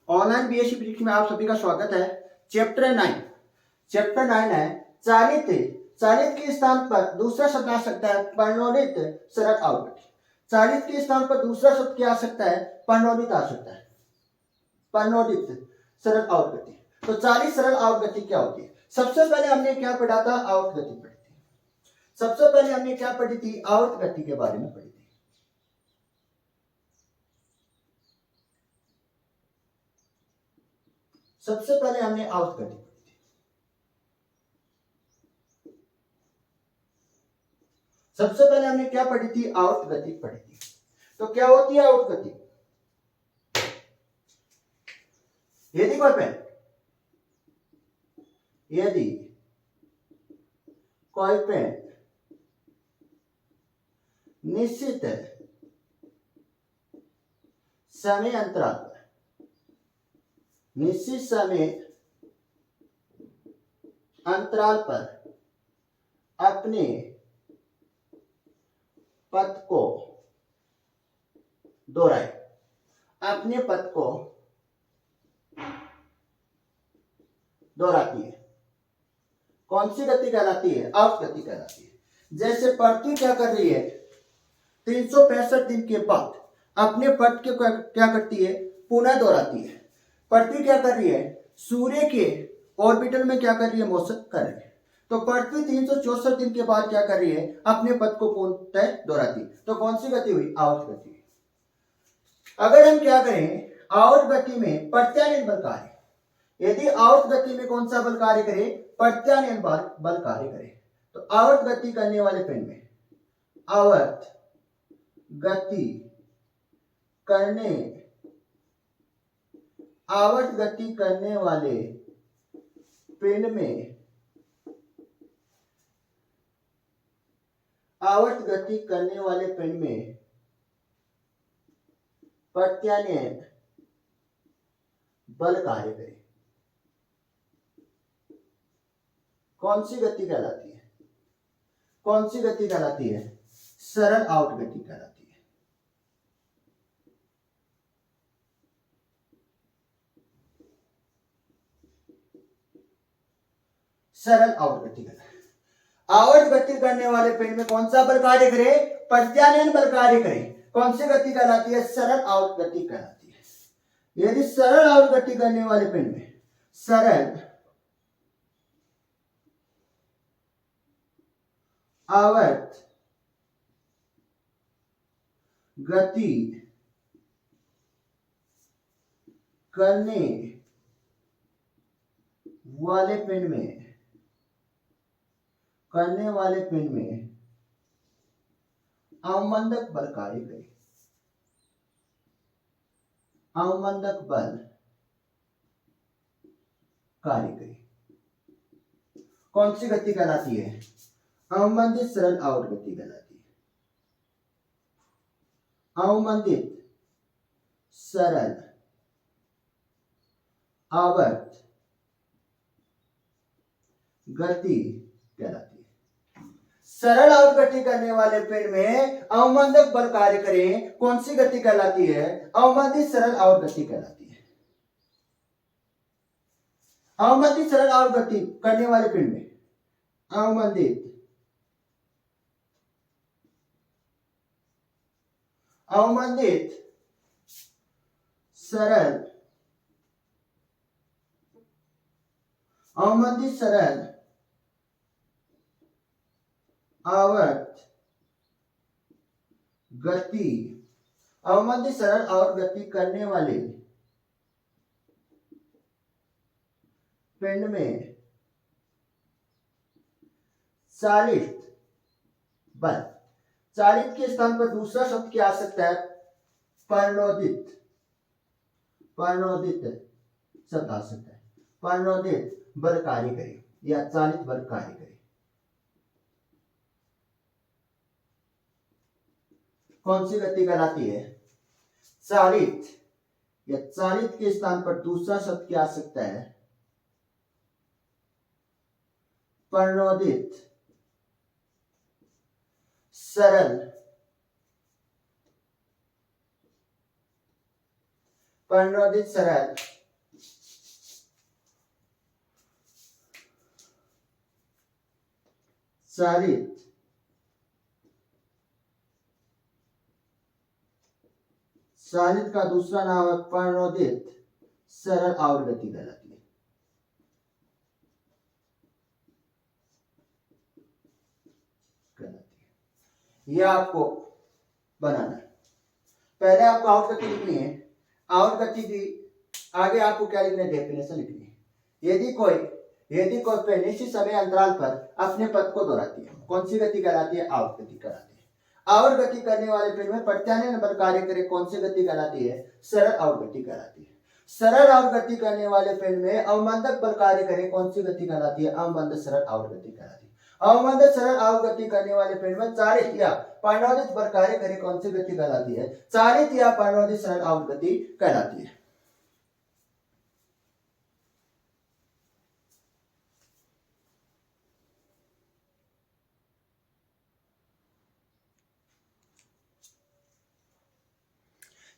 Online BSc परीक्षा में आप सभी का स्वागत है। चैप्टर 9 है चालित। चालित के स्थान पर दूसरा शब्द आ सकता है प्रणोदित सरल आवृत्ति। चालित के स्थान पर दूसरा शब्द क्या आ सकता है? प्रणोदित आ सकता है। प्रणोदित सरल आवृत्ति। तो चालित सरल आवृत्ति क्या होती है? सबसे पहले हमने क्या पढ़ा था? आवर्त गति पढ़ी थी। सबसे पहले हमने क्या पढ़ी थी? आवर्त गति के बारे में पढ़ी थी। सबसे पहले हमने आवर्त गति पढ़ी थी। सबसे पहले हमने क्या पढ़ी थी? आवर्त गति पढ़ी थी। तो क्या होती है आवर्त गति? यदि कोई पेड़ निश्चित समय अंतराल पर अपने पथ को दोहराए, अपने पथ को दोहराती है। कौन सी गति कहलाती है? आवर्त गति कहलाती है। जैसे पृथ्वी क्या कर रही है? 365 दिन के बाद अपने पथ के क्या करती है? पुनः दोहराती है। पृथ्वी क्या कर रही है? सूर्य के ऑर्बिटल में क्या कर रही है? मोशन कर रही है। तो पृथ्वी 364 दिन के बाद क्या कर रही है? अपने पथ को पूर्णतः दोहराती है। तो कौन सी गति हुई? आवर्त गति। अगर हम क्या करें? आवर्त गति में प्रत्यानयन बल कार्य, यदि आवर्त गति में कौन सा बल कार्य करे? प्रत्यानयन बल कार्य करे। तो आवर्त गति करने वाले पिंड में, आवर्त गति करने वाले पिंड में, आवर्त गति करने वाले पिंड में प्रत्यानयन बल कार्य करे। कौन सी गति कहलाती है? कौन सी गति कहलाती है? सरल आवर्त गति कहलाती है। सरल आवर्त गति कहलाती है। आवर्त गति करने वाले पिंड में कौन सा बल कार्य करे? प्रत्यानयन बल कार्य करे। कौन सी गति कहलाती है? सरल आवर्त गति कहलाती है। यदि सरल आवर्त गति करने वाले पिंड में, सरल आवर्त गति करने वाले पिंड में अवमंदक बल कार्य करे। अवमंदक बल कार्य करे। कौन सी गति कहलाती है? अवमंदित सरल आवर्त गति कहलाती है। अवमंदित सरल आवर्त गति कहलाती है। सरल आवर्त गति करने वाले पिंड में अवमंदक बल कार्य करें, कौन सी गति कहलाती है? अवमंदित सरल आवर्त गति कहलाती है। अवमंदित सरल आवर्त गति करने वाले पिंड में अवमंदित सरल आवर्त गति करने वाले पिंड में चालित बल। चालित के स्थान पर दूसरा शब्द क्या आ सकता है? प्रणोदित शब्द आ सकता है। प्रणोदित बल कार्य करे या चालित बल कार्य करे। कौन सी गति कहलाती है? चालित या चालित के स्थान पर दूसरा शब्द क्या आ सकता है? प्रणोदित सरल प्रणोदित सरल चालित चालित का दूसरा नाम है प्रणोदित सरल आवर्त गति कहलाती है। ये आपको बनाना है। पहले आपको आवर्त गति लिखनी है। आवर्त गति की आगे आपको क्या लिखना है, डेफिनेशन लिखनी है। यदि कोई निश्चित समय अंतराल पर अपने पद को दोहराती है, कौन सी गति कहलाती है, आवर्त गति कहलाती है। आवर्त गति करने वाले पिंड में प्रत्यानयन बल कार्य करे, कौन सी गति कहलाती है, सरल आवर्त गति कहलाती है। सरल आवर्त गति करने वाले पिंड में अवमंदक बल कार्य करे, कौन सी गति कहलाती है, अवमंदक सरल आवर्त गति कहलाती है। अवमंदक सरल आवर्त गति करने वाले पिंड में चालित या प्रणोदित बल कार्य करे, कौन सी गति कहलाती है, चालित या प्रणोदित सरल आवर्त गति कहलाती है।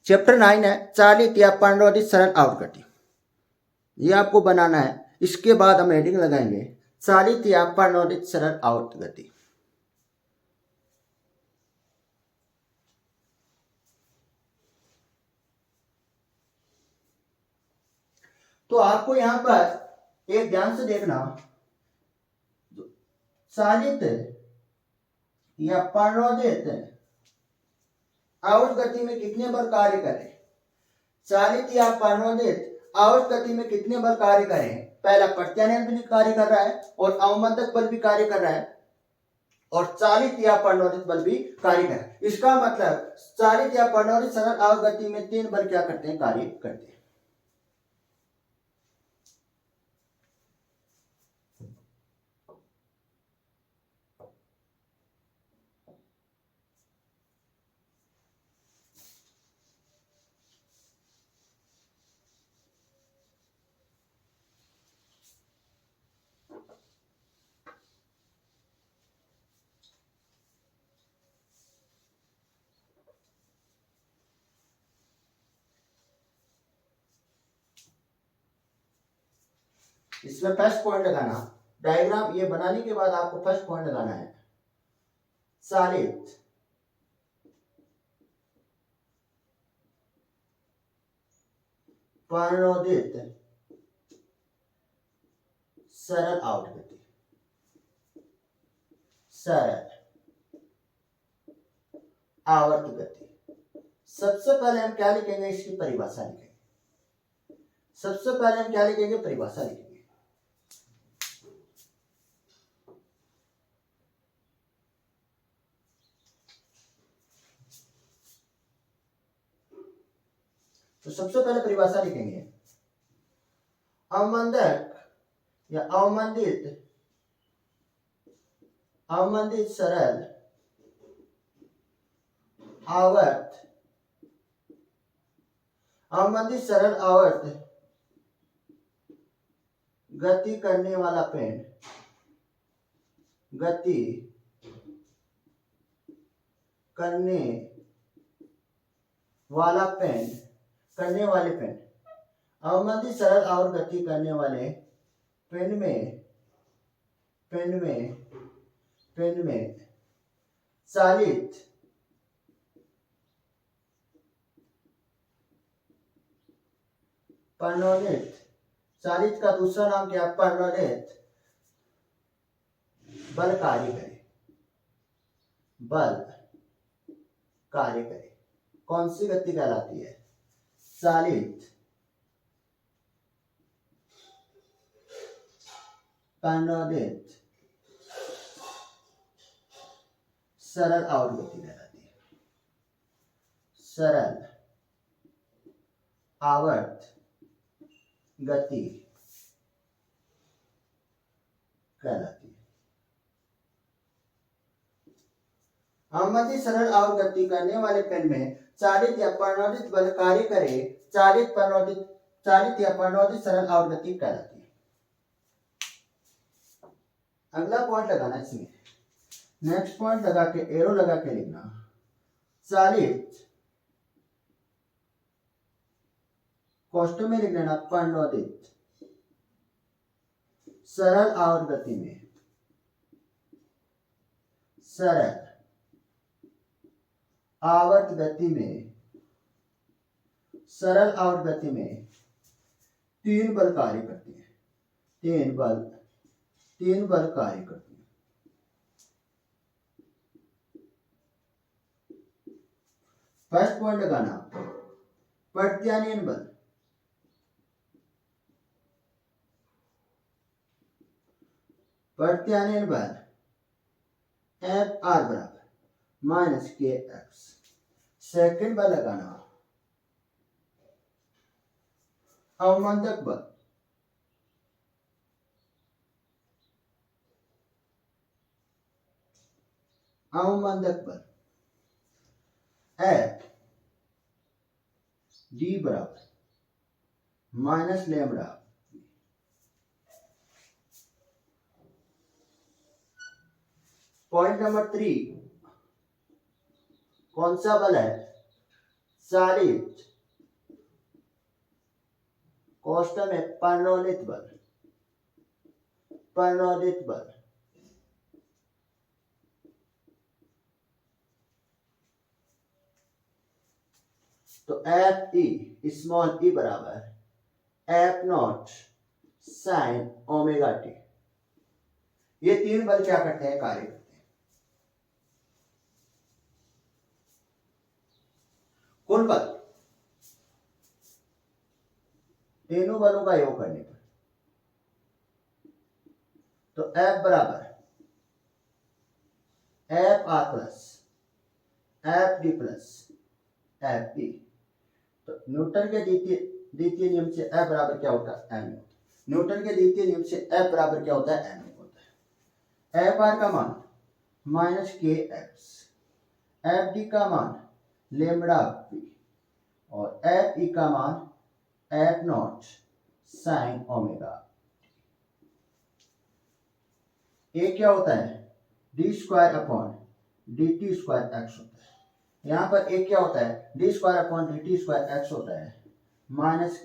चैप्टर 9 है चालित या प्रणोदित सरल आवर्त गति। ये आपको बनाना है। इसके बाद हम हेडिंग लगाएंगे चालित या प्रणोदित सरल आवर्त गति। तो आपको यहां पर एक ध्यान से देखना, चालित या प्रणोदित आवर्त गति में कितने बल कार्य करें, चालित या प्रणोदित आवर्त गति में कितने बल कार्य करें। पहला प्रत्यानयन भी कार्य कर रहा है और अवमंदक बल भी कार्य कर रहा है और चालित या प्रणोदित बल भी कार्य कर रहा है। इसका मतलब चालित या प्रणोदित सरल आवर्त गति में 3 बल क्या करते हैं, कार्य करते हैं। इसमें फर्स्ट पॉइंट लगाना, डायग्राम ये बनाने के बाद आपको फर्स्ट पॉइंट लगाना है, चालित प्रणोदित सरल आवर्त गति। सरल आवर्त गति। सबसे पहले हम क्या लिखेंगे, इसकी परिभाषा लिखेंगे। सबसे पहले हम क्या लिखेंगे, परिभाषा लिखेंगे। तो सबसे पहले परिभाषा लिखेंगे, अवमंदक या अवमंदित सरल आवर्त, अवमंदित सरल आवर्त गति करने वाला पिंड, गति करने वाला पिंड, करने वाले पिंड, अवमंदित सरल आवर्त गति करने वाले पिंड में चालित प्रणोदित, चालित का दूसरा नाम क्या, प्रणोदित बल कार्य करे, बल कार्य करे। कौन सी गति कहलाती है, चालित प्रणोदित सरल आवर्त गति कहलाती है। सरल आवर्त गति कहलाती है। अवमंदित सरल आवर्त गति करने वाले पिंड में चालित या प्रणोदित बल कार्य करे, चालित या प्रणोदित सरल आवर्त गति कहलाती है। अगला पॉइंट लगाना इसमें, नेक्स्ट पॉइंट लगा के एरो लगा के लिखना, चालित कोष्ठ में लिख लेना प्रणोदित सरल आवर्त गति में सरल आवर्त गति में सरल आवर्त गति में तीन बल कार्य करते हैं। तीन बल कार्य करते हैं। फर्स्ट पॉइंट लगाना, प्रत्यानयन बल। प्रत्यानयन बल एफ आर बराबर माइनस के एक्स। सेकेंड बल लगाना, अवमंदक बल। अवमंदक बल एफ डी बराबर माइनस लेमड़ा। पॉइंट नंबर 3, कौन सा बल है? चालित कोष्ठक में प्रणोदित बल। प्रणोदित बल तो एफ ई स्मॉल ई बराबर F naught sine omega T. ये तीन बल क्या करते हैं? कार्य करते हैं। कुल बल तीनों बलों का योग करने पर तो F बराबर F R plus F D plus F P. तो न्यूटन के द्वितीय नियम से F बराबर क्या होता है? एम। न्यूटन के द्वितीय नियम से F बराबर क्या होता है? एम होता है। एफ आर का मान माइनस के एक्स, एफ डी का मान लेमड़ा पी और एफ ई का मान F naught sine omega. A क्या होता है? D square upon D T square X होता है। यहां पर ए क्या होता है? D square upon D T square X होता है minus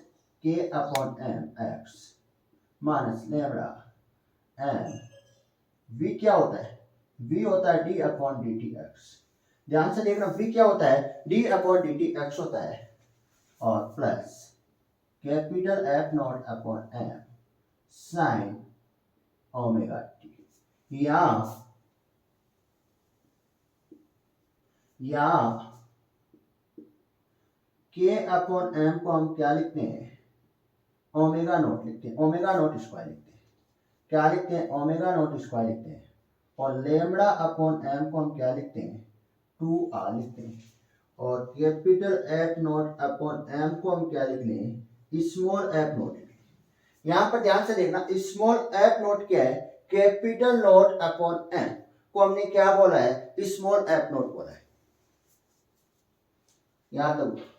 K upon M X minus lambda M. V क्या होता है? वी होता है D upon D T X. ध्यान से देखना, वी क्या होता है? D upon D T X होता है और plus capital F naught upon M sine omega T. या के अपॉन एम को हम क्या लिखते हैं? ओमेगा नॉट लिखते हैं। ओमेगा नॉट स्क्वायर लिखते हैं। क्या लिखते हैं? ओमेगा नॉट स्क्वायर लिखते हैं। और लेमड़ा अपॉन एम को हम क्या लिखते हैं? 2r लिखते हैं। और capital F naught upon M को हम क्या लिख लें? Small F naught. यहां पर ध्यान से देखना, स्मॉल एफ नॉट क्या है? कैपिटल नॉट अपॉन एम को हमने क्या बोला है? स्मॉल एफ नॉट बोला है। यहां तक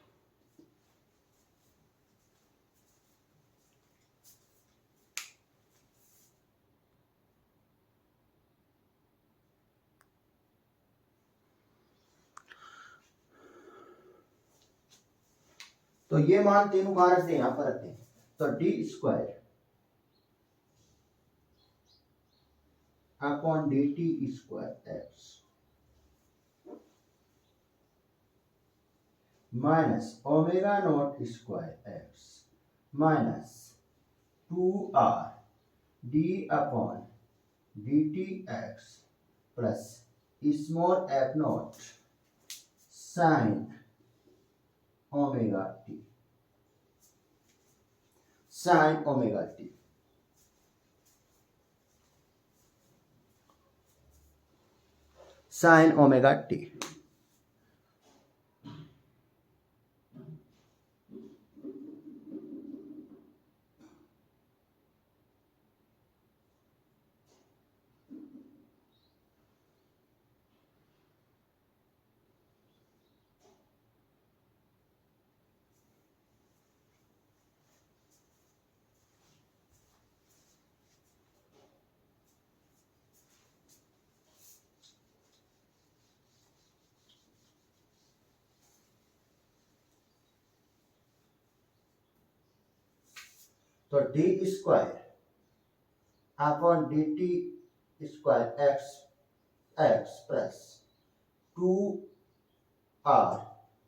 तो ये मान तीनों कहां रखते हैं? यहां पर रखते हैं। तो D square upon D T square X minus omega naught square X minus 2r D upon D T X plus small F naught sine omega T. Sine omega T sine omega T. तो D square upon D T square X X plus 2r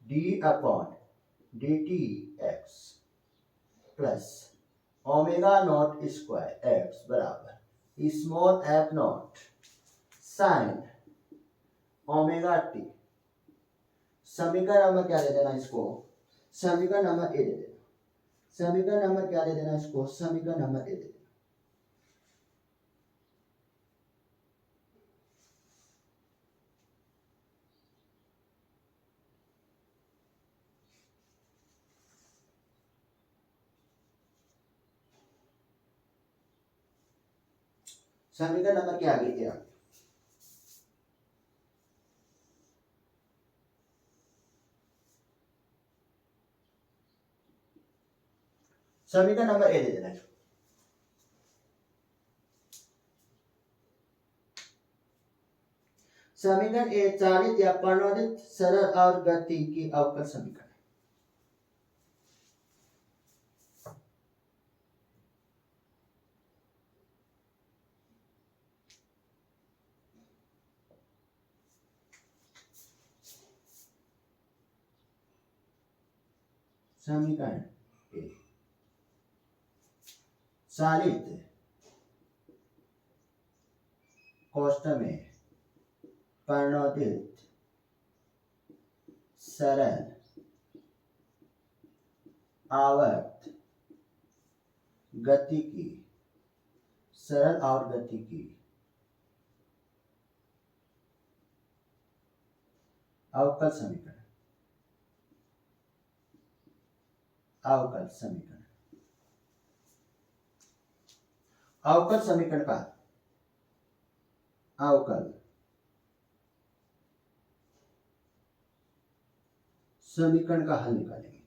D upon D T X plus omega naught square X बराबर small F naught sine omega T. समीकरण number क्या दे देना इसको, समीकरण number A दे देना। समीकरण नंबर क्या दे देना इसको, समीकरण नंबर ए दे देना। समीकरण नंबर क्या आगे ए आगे। समीकरण नंबर ए दे देना इसको। समीकरण ए चालित या प्रणोदित सरल और गति की अवकल समीकरण। समीकरण ए चालित कोष्ठक में प्रणोदित सरल आवर्त गति की सरल और गति की अवकल समीकरण। अवकल समीकरण, अवकल समीकरण का अवकल समीकरण का हल निकालेंगे।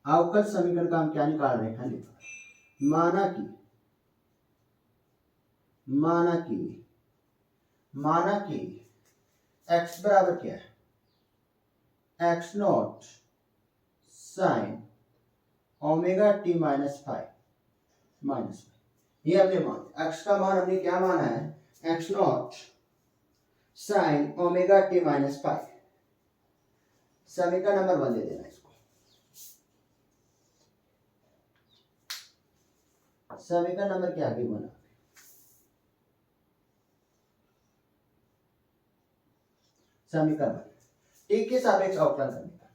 अवकल समीकरण का हम क्या निकाल रहे हैं, हल निकाल। माना कि x बराबर क्या है, x not sine omega T minus ये हमने मान, x का मान हमने क्या माना है, x not sine omega T minus five. समीकरण नंबर 1 दे देना इसको। समीकरण नंबर क्या आगे बना, समीकरण टी के सापेक्ष अवकलन करने का,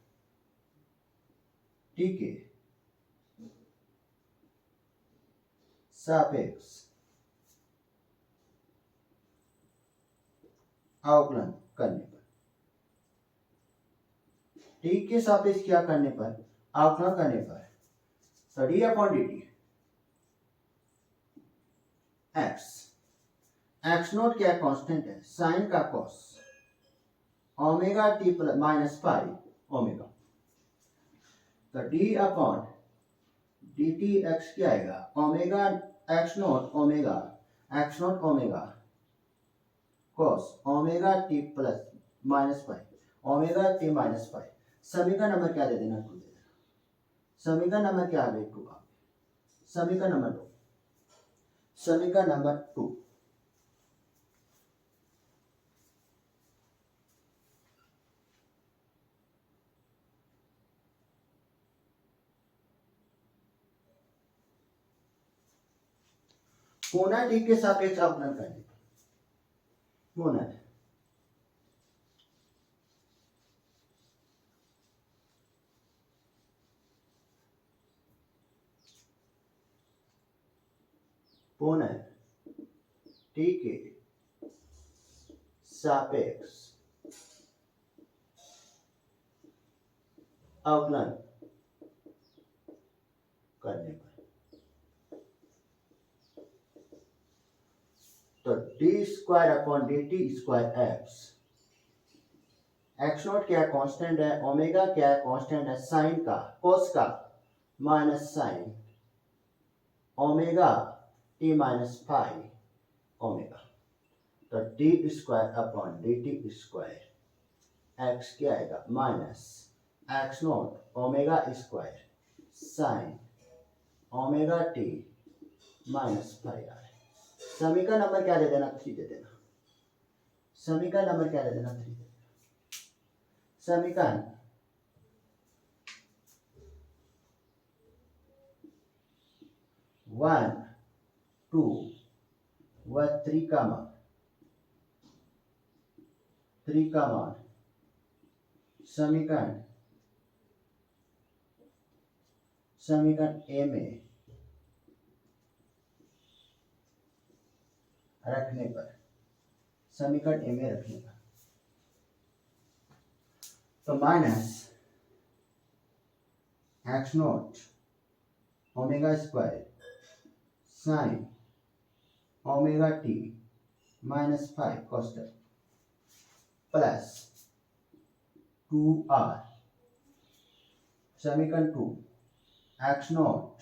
टी के सापेक्ष अवकलन करने पर, टी के सापेक्ष क्या करने पर, अवकलन करने पर, तो D upon D T X naught क्या कांस्टेंट है, साइन का cos omega T plus minus five omega, तो D upon D T X क्या आएगा, omega X naught omega cos omega T plus minus five omega T minus five. समीकरण number क्या दे देना, 2 दे देना। समीकरण नंबर क्या आ गई, 2 आ गई। समीकरण नंबर 2, समीकरण नंबर 2 पुनः डी के सापेक्ष अवकलन करने पर, पुनः टी के सापेक्ष अवकलन करने पर, तो D square upon D T square X naught क्या कांस्टेंट है, ओमेगा क्या कांस्टेंट है, साइन का कोस का minus sine omega T minus five omega, तो D square upon D T square X क्या आएगा, minus X naught omega square sine omega T minus five आए। समीकरण नंबर क्या दे देना, 3 दे देना। समीकरण नंबर क्या दे देना, 3 दे देना। समीकरण 1 2 व 3 का मान, 3 का मान समीकरण ए में रखने पर, समीकरण ए में रखने पर, तो minus x naught omega square sine omega T minus 5 cos ten plus 2r समीकरण 2 x naught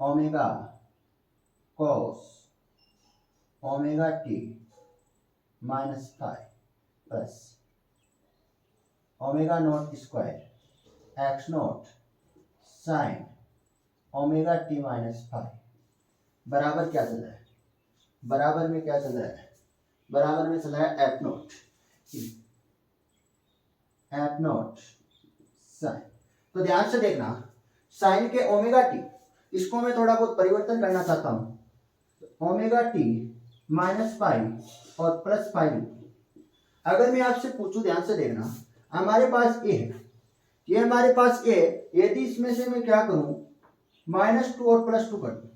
omega cos omega T minus 5 plus omega naught square X not sine omega T minus 5 बराबर क्या चल रहा है, बराबर में क्या चल रहा है, बराबर में चल रहा है एफ नॉट साइन। तो ध्यान से देखना, साइन के ओमेगा टी, इसको मैं थोड़ा बहुत परिवर्तन करना चाहता हूं, ओमेगा टी माइनस 5 और प्लस 5। अगर मैं आपसे पूछूं, ध्यान से देखना, हमारे पास ए है, ये हमारे पास ए, यदि इसमें से मैं क्या करूं, -2 और +2 कर दूं,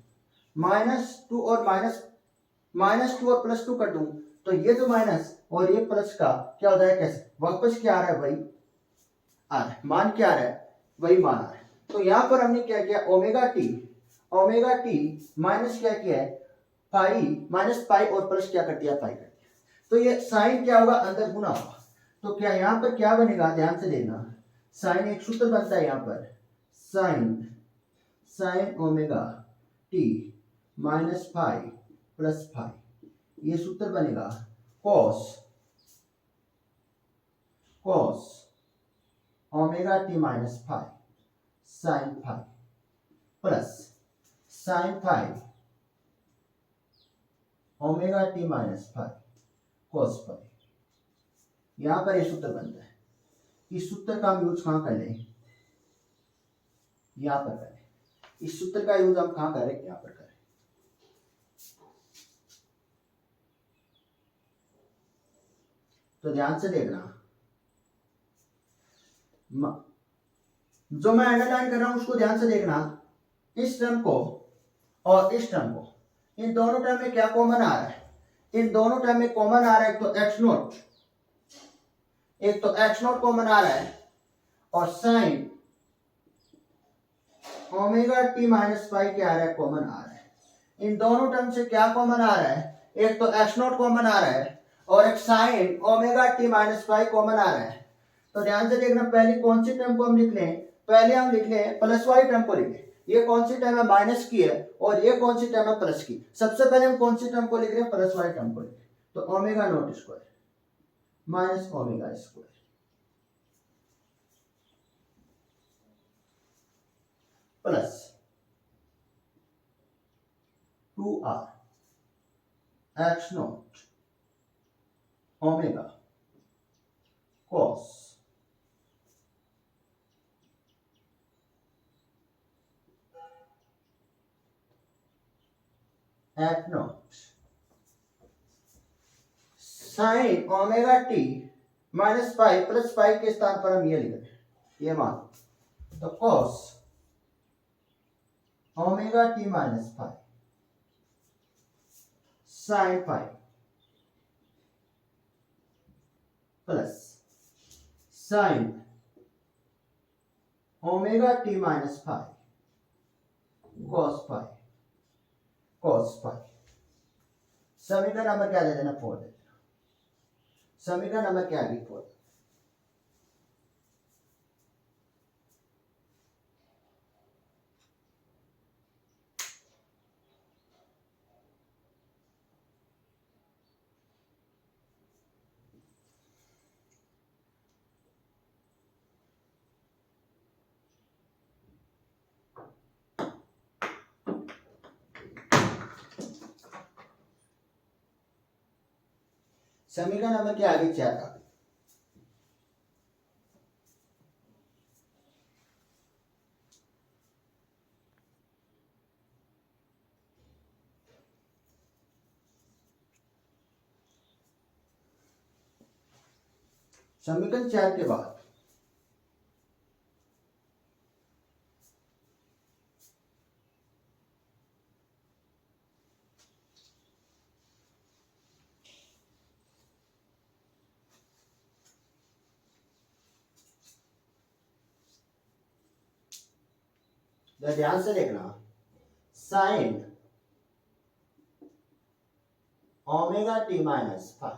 -2 और -2 और +2 कर दूं, तो ये जो माइनस और ये प्लस का क्या हो जाएगा, कैसे वापस क्या आ रहा है भाई, आ रहा है, मान क्या आ रहा है, वही मान आ रहा है। तो यहां पर हमने क्या किया, ओमेगा टी माइनस क्या किया है, पाई, माइनस पाई और प्लस क्या कर दिया, पाई कर दिया। तो ये साइन क्या होगा, अंदर गुना होगा। तो क्या यहाँ पर क्या बनेगा, ध्यान से देखना, साइन एक सूत्र बनता है यहाँ पर, sine omega T minus 5 plus 5, ये सूत्र बनेगा cos omega T minus 5 sine 5 plus sine 5 omega T minus 5 cos 5। यहां पर ये सूत्र बनता है। इस सूत्र का हम यूज कहां कर लें, यहां पर करें। इस सूत्र का यूज हम कहां करें, यहां पर करें। तो ध्यान से देखना, जो मैं अंडरलाइन कर रहा हूं उसको ध्यान से देखना, इस टर्म को और इस टर्म को, इन दोनों टर्म में क्या कॉमन आ रहा है, इन दोनों टर्म में कॉमन आ रहा है, एक तो एक्स नॉट कॉमन आ रहा है, और साइन ओमेगा टी माइनस 5 क्या आ रहा है, कॉमन आ रहा है। इन दोनों टर्म से क्या कॉमन आ रहा है, एक तो एक्स नॉट कॉमन आ रहा है और एक sine omega T minus 5 common आ रहा है। तो ध्यान से देखना, पहले कौन सी टर्म को हम लिख लें, पहले हम लिख लें प्लस वाली टर्म को लिख लें। ये कौन सी टर्म है, माइनस की है, और ये कौन सी टर्म है, प्लस की। सबसे पहले हम कौन सी टर्म को लिख रहे हैं, प्लस वाली टर्म को लिख रहे हैं। तो omega naught square minus omega square plus 2r X naught omega cos F naught sine omega T minus 5 plus 5 के स्थान पर हम ये लिख रहे हैं, ये मान। तो cos omega T minus 5 sine 5 plus sine omega T minus 5 cos 5। समीकरण नंबर क्या दे देना, 4 दे देना। समीकरण नंबर क्या है, 4। समीकरण नंबर क्या आगे 4 आ गई। समीकरण 4 के बाद ध्यान से देखना, sign omega T minus five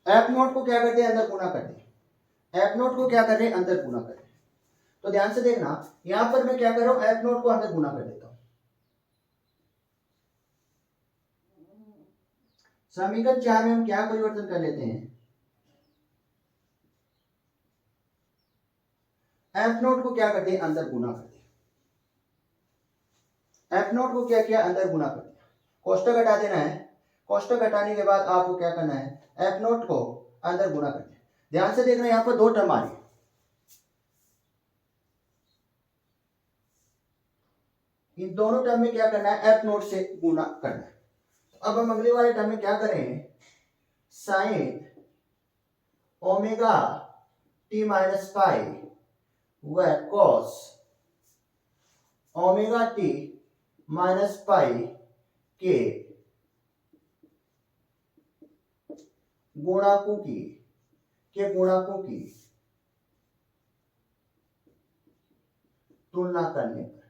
F note को क्या करते हैं, अंदर गुना करते हैं। एफ नोट को क्या कर रहे हैं, अंदर गुना कर रहे हैं। तो ध्यान से देखना, यहां पर मैं क्या कर रहा हूं, एफ नोट को अंदर गुना कर देता हूं। समीकरण 4 में हम क्या परिवर्तन कर लेते हैं, एफ नोट को क्या करते हैं, अंदर गुना करते हैं। एफ नोट को क्या किया, अंदर गुना कर दिया। कोष्टक हटा देना है। कोष्टक हटाने के बाद आपको क्या करना है, एफ नोट को अंदर गुना कर दिया। ध्यान से देखना, यहां पर दो टर्म आ रही है। इन दोनों टर्म में क्या करना है, एफ नोट से गुना करना है। अब हम अगले वाले टर्म में क्या करें, sine omega T minus five व cos omega T minus pi के गुणाकों की तुलना करने पर,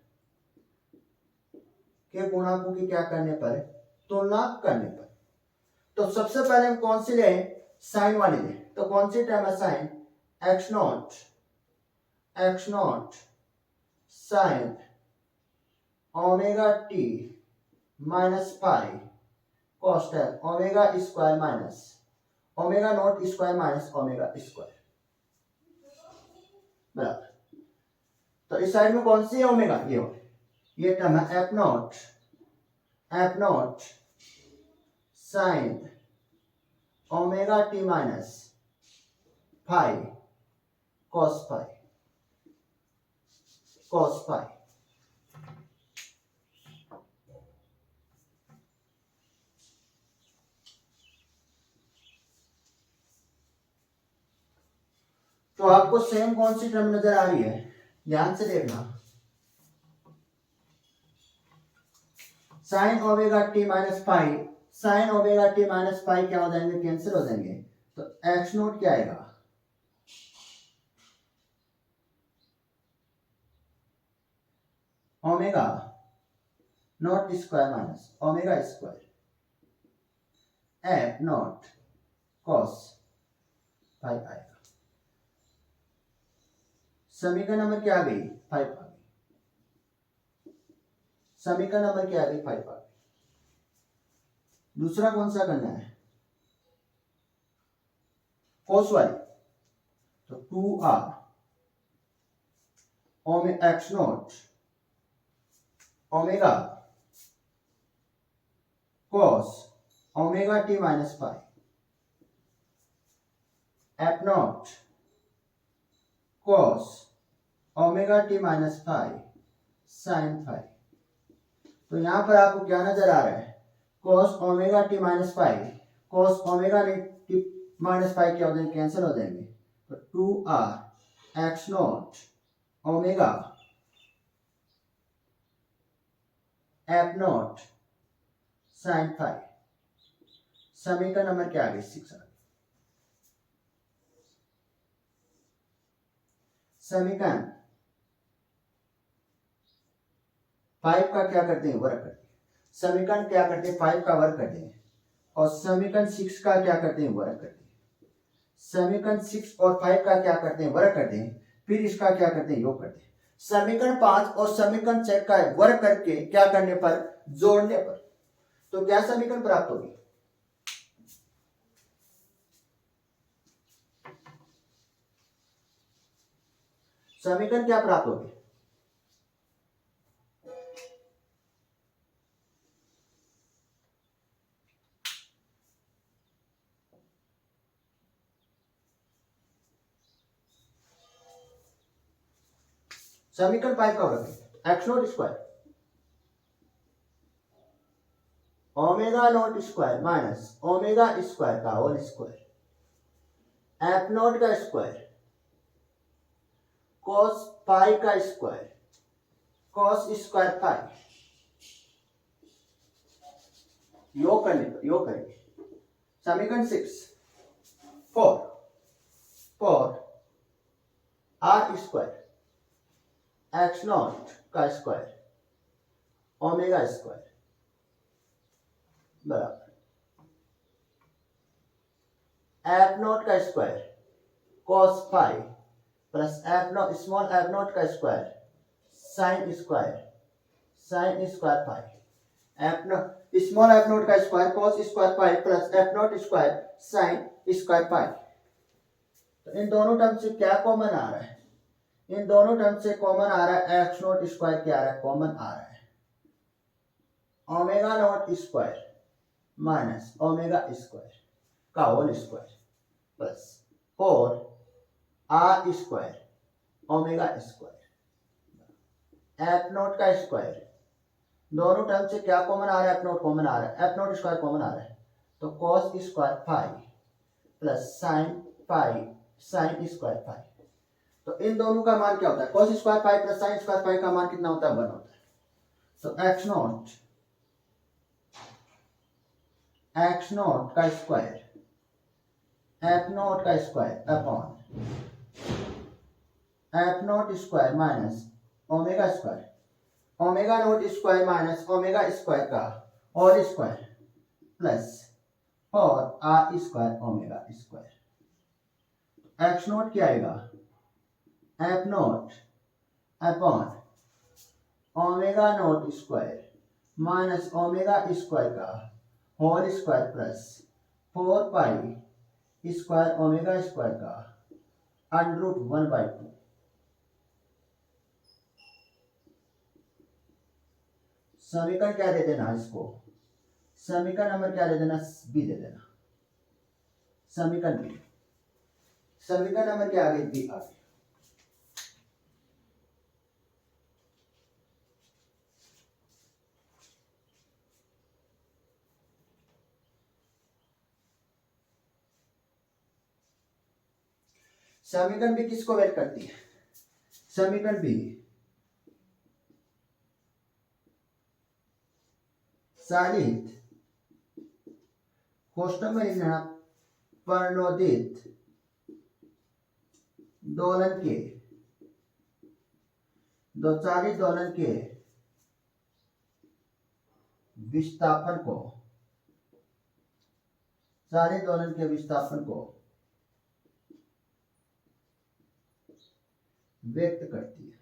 के गुणाकों की क्या करने पर, तुलना करने पर। तो सबसे पहले हम कौन सी लें, साइन वाली लें। तो कौन सी टर्म है, sine x not sine omega T minus pi cos term omega square minus omega naught square minus omega square बराबर। तो इस साइड में कौन सी है, ओमेगा, ये टर्म है F naught sine omega T minus five cos five तो आपको सेम कौन सी टर्म नजर आ रही है, ध्यान से देखना, sign omega T minus five, sign omega T minus five क्या हो जाएंगे, कैंसिल हो जाएंगे। तो एक्स नोट क्या आएगा, omega naught square minus omega square F naught cos five आएगा। समीकरण नंबर क्या आ गई, 5 आ गई। समीकरण नंबर क्या आ गई, 5 आ गई। दूसरा कौन सा करना है, कॉस वाली। तो 2r X naught omega cos omega T minus five F naught cos omega T minus five sine five. तो यहां पर आपको क्या नजर आ रहा है, cos omega T minus five, cos omega T minus five क्या हो जाएंगे, कैंसिल हो जाएंगे। तो 2r X naught omega F naught sine five. समीकरण नंबर क्या आ गई, 6 आ गई। समीकरण 5 का क्या करते हैं, वर्ग करते हैं। समीकरण क्या करते हैं, 5 का वर्ग करते हैं और समीकरण 6 का क्या करते हैं, वर्ग करते हैं। समीकरण 6 और 5 का क्या करते हैं, वर्ग करते हैं, फिर इसका क्या करते हैं, योग करते हैं। समीकरण 5 और समीकरण 6 का वर्ग करके क्या करने पर, जोड़ने पर, तो क्या समीकरण प्राप्त होगी, समीकरण क्या प्राप्त होगी? समीकरण 5 का वर्ग X naught square omega naught square minus omega square का होल स्क्वायर एफ नॉट का स्क्वायर कॉस पाई का स्क्वायर कॉस स्क्वायर पाई योग करेंगे समीकरण 6 four R square X naught का स्क्वायर ओमेगा स्क्वायर बराबर एफ नॉट का square cos phi plus F naught small F naught का square sine square phi F naught small F naught का square cos square phi plus F naught square sine square phi. तो इन दोनों term से क्या common आ रहा है? इन दोनों टर्म से कॉमन आ रहा है एक्स नॉट स्क्वायर क्या आ रहा है? कॉमन आ रहा है omega naught square minus omega square का whole square plus 4 R square omega square F naught का स्क्वायर दोनों टर्म से क्या कॉमन आ रहा है? एफ नॉट कॉमन आ रहा है एफ नॉट स्क्वायर कॉमन आ रहा है तो cos square phi plus sine square phi. तो इन दोनों का मान क्या होता है? Cos square phi plus sine square phi का मान कितना होता है? 1 होता है। तो एक्स नॉट का स्क्वायर एफ नॉट का square upon F naught square minus omega square omega naught square minus omega square का और स्क्वायर प्लस और are square omega square. X naught क्या आएगा? F naught upon omega naught square minus omega square का whole square plus 4 pi square omega square का under root 1/2। समीकरण क्या दे देना? इसको समीकरण नंबर क्या दे देना? बी दे देना। समीकरण बी समीकरण नंबर क्या आ गई? बी आ गई। समीकरण बी किसको वेट करती है? समीकरण बी सालित कोष्टक में लिखना प्रणोदित दोलन के चालित दोलन के विस्थापन को चालित दोलन के विस्थापन को व्यक्त करती है।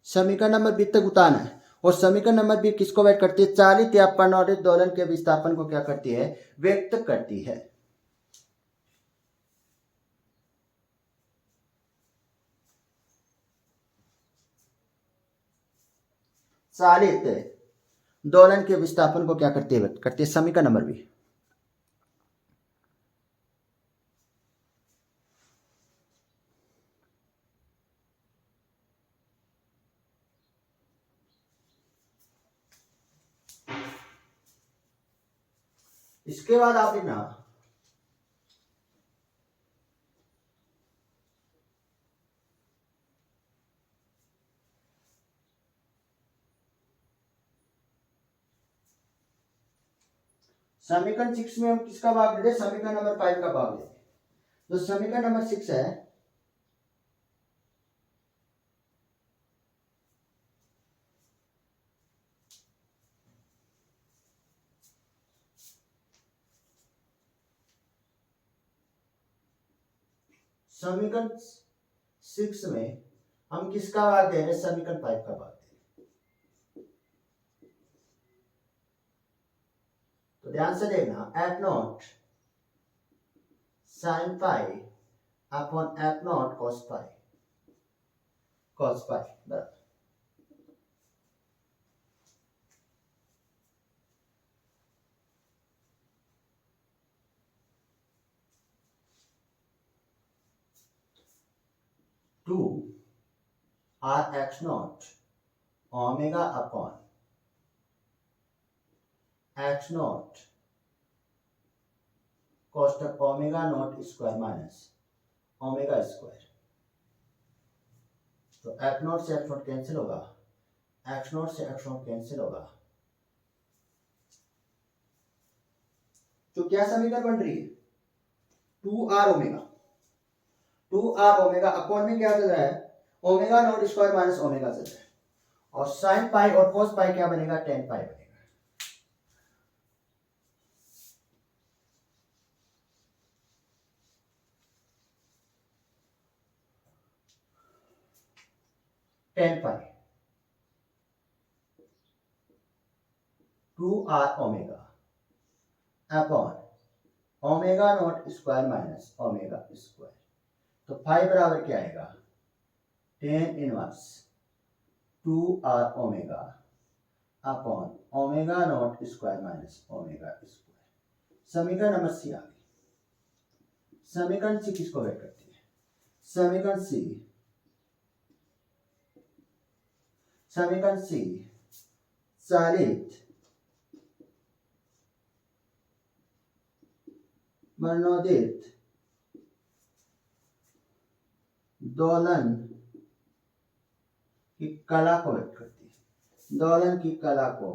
समीकरण नंबर बी तक उतारना है और समीकरण नंबर बी किसको व्यक्त करती है? चालित या प्रणोदित दोलन के विस्थापन को क्या करती है? व्यक्त करती है। चालित दोलन के विस्थापन को क्या करती है? व्यक्त करती है। समीकरण नंबर बी इसके बाद आप लिखना समीकरण 6 में हम किसका भाग लेते हैं? समीकरण नंबर 5 का भाग लेते हैं। तो समीकरण नंबर 6 है समीकरण 6 में हम किसका भाग दे रहे हैं? समीकरण 5 का भाग दे रहे हैं। तो ध्यान से देखना, F naught sine pi upon F naught cos pi बराबर 2 r x naught omega upon x naught cos of omega naught square minus omega square। तो f नॉट से x नॉट कैंसिल होगा, x नॉट से x not cancel होगा, तो क्या समीकरण बन रही है? 2r ओमेगा अपॉन में क्या चल रहा है? Omega naught square minus omega चल रहा है, और साइन पाई और कोस पाई क्या बनेगा? टेन पाई बनेगा। टेन पाई 2r omega upon omega naught square minus omega square. तो फाइव बराबर क्या आएगा? Tan inverse 2r omega upon omega naught square minus omega square. समीकरण नंबर सी आ गई। समीकरण सी किसको वेट करती है? समीकरण सी चालित वर्णोदित दोलन की कला को व्यक्त करती है। दोलन की कला को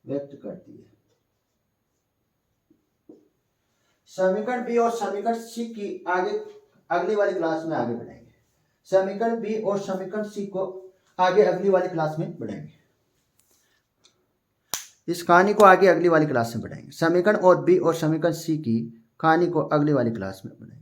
व्यक्त करती है। समीकरण बी और समीकरण सी की आगे अगली वाली क्लास में आगे बढ़ाएंगे। समीकरण बी और समीकरण सी को आगे अगली वाली क्लास में बढ़ाएंगे। इस कहानी को आगे अगली वाली क्लास में बढ़ाएंगे। समीकरण और बी और समीकरण सी की कहानी को अगली वाली क्लास में बढ़ाएंगे।